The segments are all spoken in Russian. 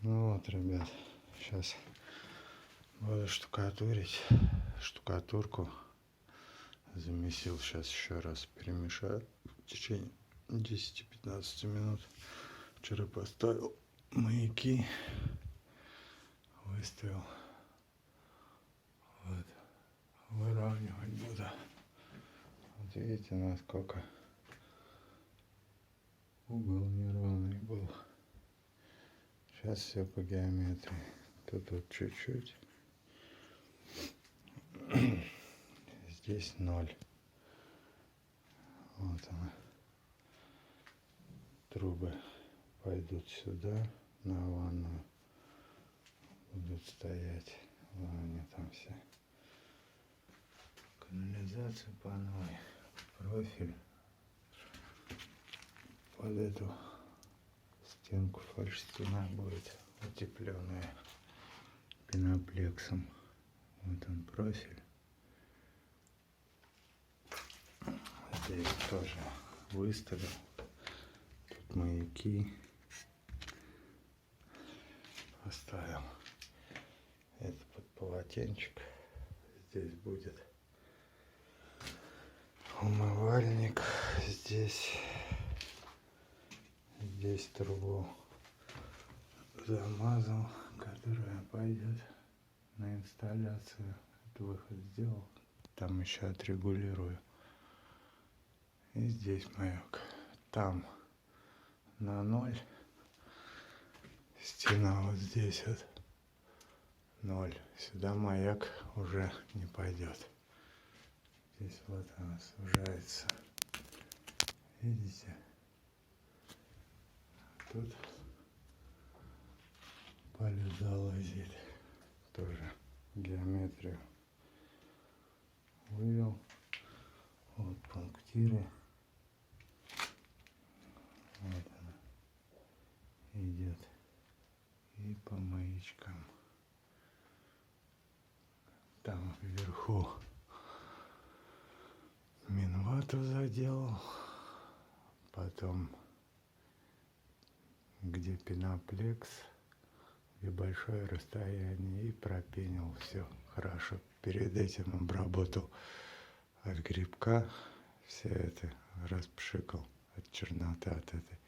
Ну вот, ребят, сейчас буду штукатурить штукатурку. Замесил, сейчас еще раз перемешаю в течение 10-15 минут. Вчера поставил маяки, выставил. Вот, выравнивать буду. Вот видите, насколько угол неровный был. Сейчас все по геометрии. Тут вот чуть-чуть. Здесь 0. Вот она. Трубы пойдут сюда, на ванную. Будут стоять. Они там все. Канализация по новой. Профиль. Под эту стенку фальш-стена будет утепленная пеноплексом. Вот он профиль. Здесь тоже выставил. Тут маяки поставил. Это под полотенчик. Здесь будет умывальник. Здесь трубу замазал, которая пойдет на инсталляцию. Это выход сделал. Там еще отрегулирую. И здесь маяк. Там на 0. Стена вот здесь вот 0. Сюда маяк уже не пойдет. Здесь вот она сужается. Видите? Тут палец залазит. Тоже геометрию вывел. Вот пунктиры. Вот она идет. И по маячкам. Там вверху минвату заделал. Потом где пеноплекс, где большое расстояние, и пропенил все хорошо. Перед этим обработал от грибка, все это распшикал от черноты, от этой.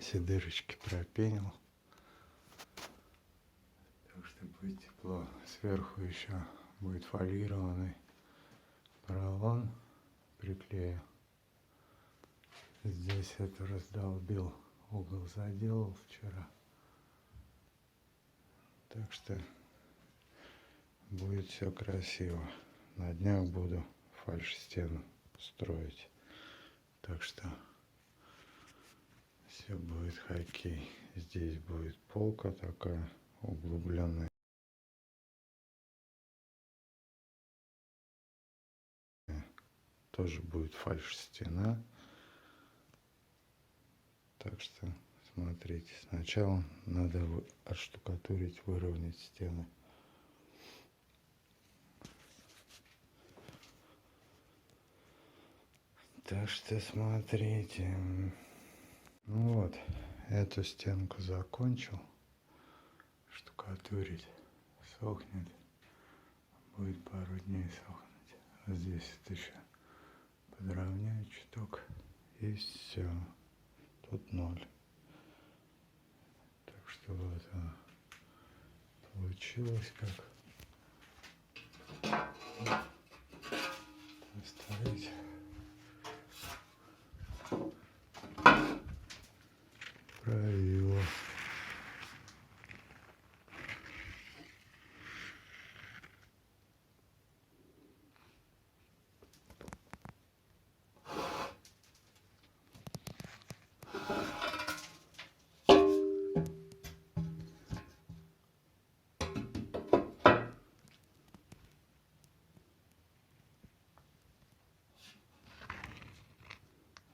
Все дырочки пропенил. Так что будет тепло. Сверху еще будет фольгированный поролон, приклею. Здесь это раздолбил, угол заделал вчера. Так что будет все красиво. На днях буду фальш-стену строить. Так что все будет хоккей. Здесь будет полка такая углубленная. Тоже будет фальш-стена. Так что смотрите, сначала надо отштукатурить, выровнять стены. Так что смотрите. Ну вот, эту стенку закончил штукатурить. Сохнет. Будет пару дней сохнуть. А здесь вот еще подровняю чуток. И все. Тут 0. Так что вот оно получилось как. Оставить. Правило.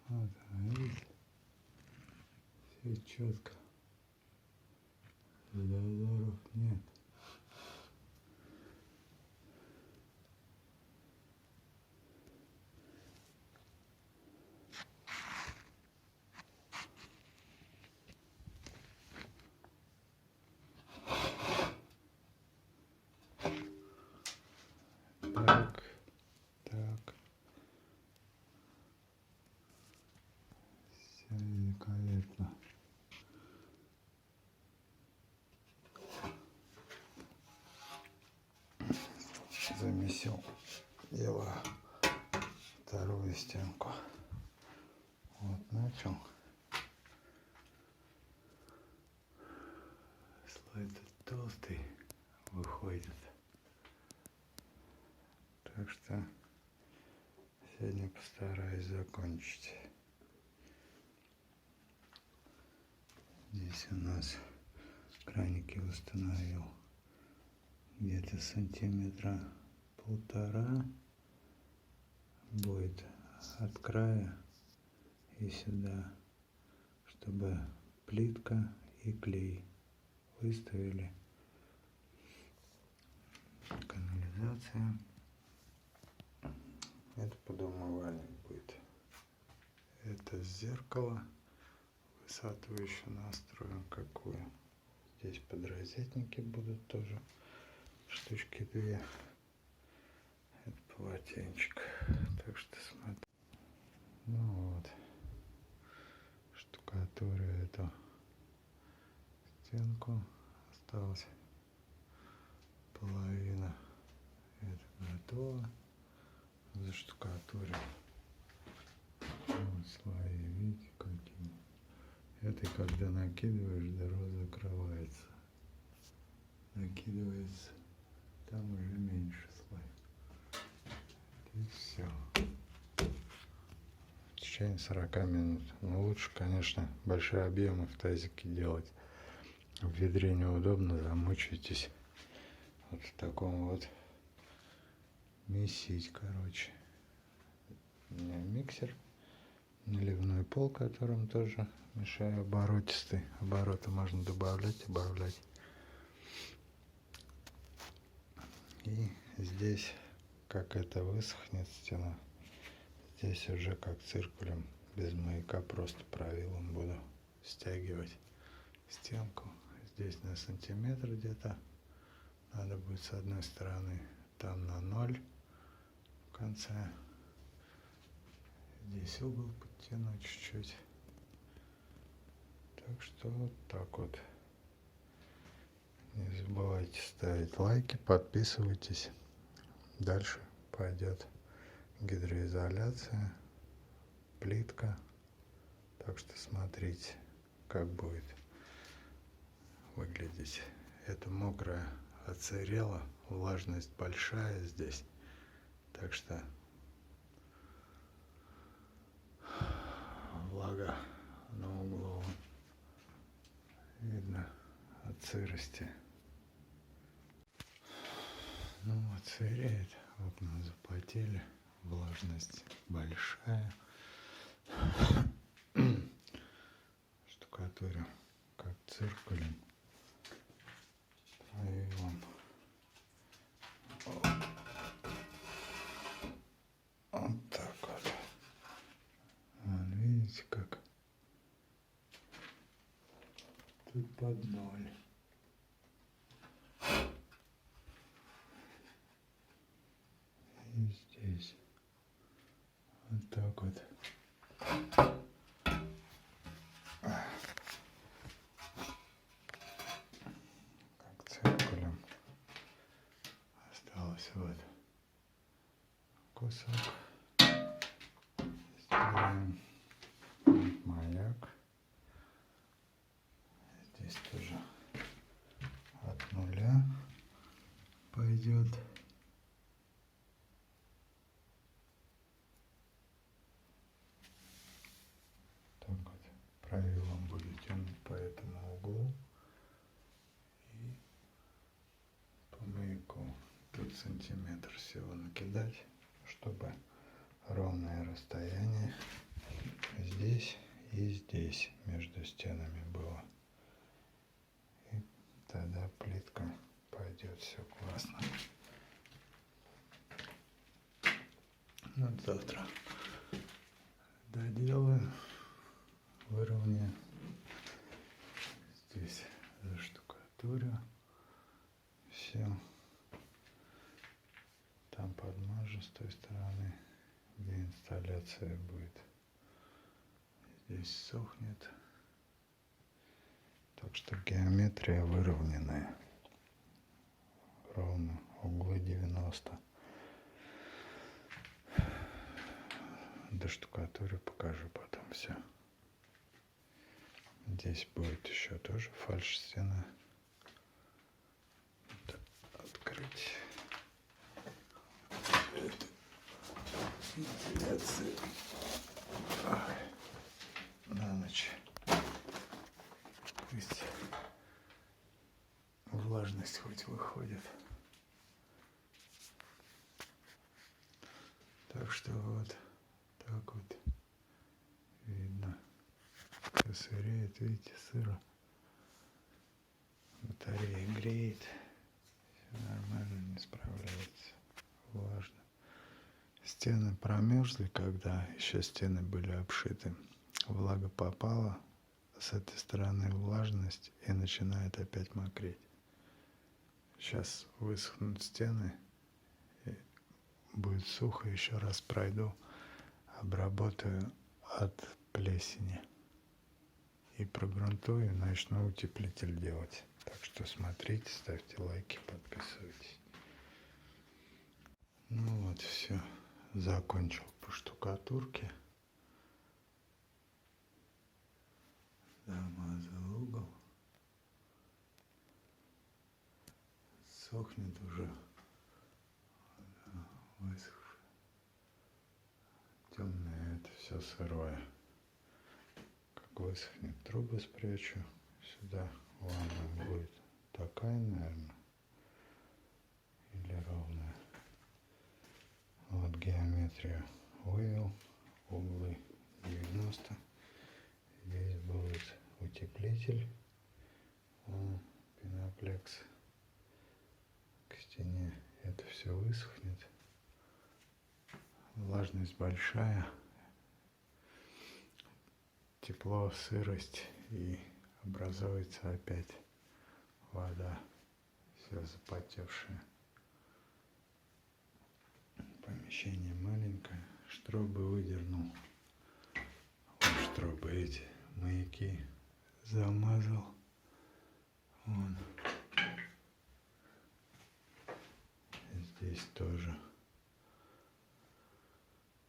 Вот, видите, все четко. Зазоров нет. все, делаю вторую стенку. Вот начал. Слой толстый выходит. Так что сегодня постараюсь закончить. Здесь у нас краники установил где-то сантиметра 1,5 будет от края и сюда, чтобы плитка и клей выставили. Канализация. Это под умывальник будет. Это зеркало. Высоту еще настроим какую. Здесь подрозетники будут тоже. Штучки 2. Это полотенчик. Так что смотри. Ну вот. Штукатурю эту стенку. Осталось половина. Это готово. Заштукатурим. Вот слои, видите, какие. Это когда накидываешь, дыра закрывается. Накидывается, там уже меньше слой. И все. В течение 40 минут. Но лучше, конечно, большие объемы в тазике делать. В ведре неудобно, замучаетесь. Вот в таком вот месить, короче. У меня миксер. Наливной пол, которым тоже мешаю оборотистый. Обороты можно добавлять, убавлять. И здесь, как это высохнет стена, здесь уже как циркулем, без маяка, просто правилом буду стягивать стенку. Здесь на сантиметр где-то. Надо будет с одной стороны, там на 0 в конце. Здесь угол подтянуть чуть-чуть. Так что вот так вот. Не забывайте ставить лайки, подписывайтесь. Дальше пойдет гидроизоляция, плитка. Так что смотрите, как будет выглядеть. Это мокрое отсырело, влажность большая здесь. Так что влага на углу видно от сырости. Ну вот сыреет, окна запотели, влажность большая. Штукатурю как циркулем, правилом. Вот так вот. Вон, видите, как тут под 0. И здесь вот так вот. Как циркулем. Осталось вот кусок. Сделаем маяк. Здесь тоже от 0 пойдет. Так вот, правилом буду тянуть по этому углу и по маяку. Тут сантиметр всего накидать, чтобы ровное расстояние здесь и здесь между стенами было. И тогда плитка пойдет все классно. Вот завтра доделаю, выровняю. Здесь заштукатурю. Все. Там подмажу с той стороны, где инсталляция будет. Здесь сохнет. Так что геометрия выровненная. Ровно углы 90. доштукатурю, покажу потом все. Здесь будет еще тоже фальш-стена. Открыть. Это вентиляция. На ночь. Пусть влажность хоть выходит. Так что вот так вот видно. Все сыреет, видите, сыро. Батарея греет. Все нормально, не справляется. Влажно. Стены промерзли, когда еще стены были обшиты. Влага попала, с этой стороны влажность и начинает опять мокреть. Сейчас высохнут стены, и будет сухо, еще раз пройду, обработаю от плесени и прогрунтую, начну утеплитель делать. Так что смотрите, ставьте лайки, подписывайтесь. Ну вот, все, закончил по штукатурке. Замазал угол. Сохнет уже. Высохшее. Темное, это все сырое. Как высохнет, трубы спрячу. Сюда ванна будет такая, наверное. Или ровная. Вот геометрию вывел. Углы 90. Здесь будет утеплитель. Пеноплекс к стене. Это все высохнет. Влажность большая. Тепло, сырость. И образуется опять вода. Все запотевшее. Помещение маленькое. Штробы выдернул. Вот штробы эти. Маяки замазал. Вон. Здесь тоже.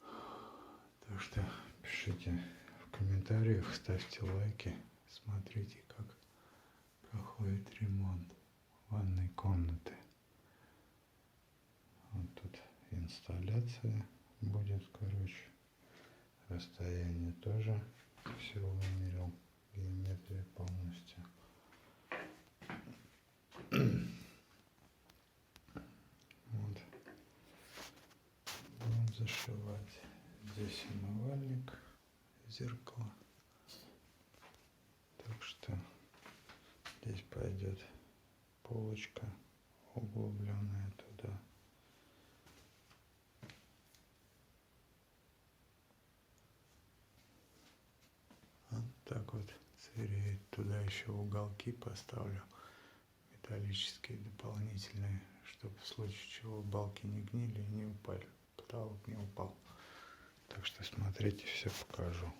Так что пишите в комментариях, ставьте лайки, смотрите, как проходит ремонт ванной комнаты. Вот тут инсталляция будет, короче. Расстояние тоже все вымерил. Геометрия полностью. Вот. Будем зашивать. Здесь умывальник, зеркало. Так что здесь пойдет полочка углубленная туда. Вот так вот сыреет. Туда еще уголки поставлю металлические дополнительные, чтобы в случае чего балки не гнили и не упали, потолок не упал. Так что смотрите, все покажу.